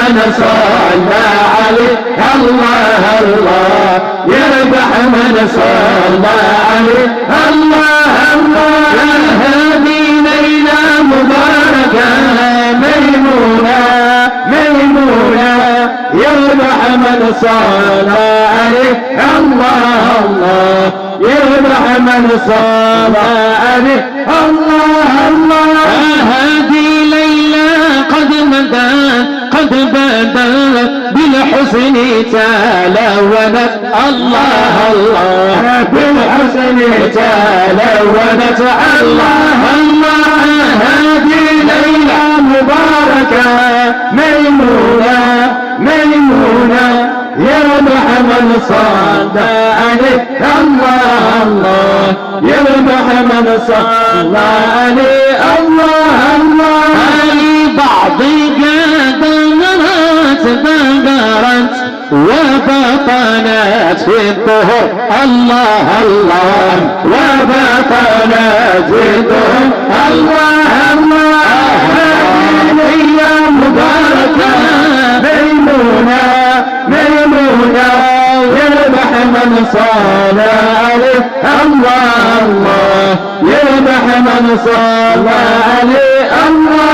من صلى عليه الله الله يربح من صلى عليه الله الله يا هذه ليلة مباركة ميمونة ميمونة يربح من صلى عليه الله الله يربح من صلى عليه الله الله هذه ليلة قد مدت قد بدت بالحسن تلونت الله الله بالحسن تلونت الله الله هذه ليلة مباركة ميمونة ميمونة يا محمد صلى عليه الله الله يا محمد صلى عليه الله الله بعض قدرت بقرت وبطنت في الظهر الله الله وبطنت في الظهر الله الله هذه مباركة ميمونة ميمونة يربح من صلى عليه الله الله يربح من صلى عليه الله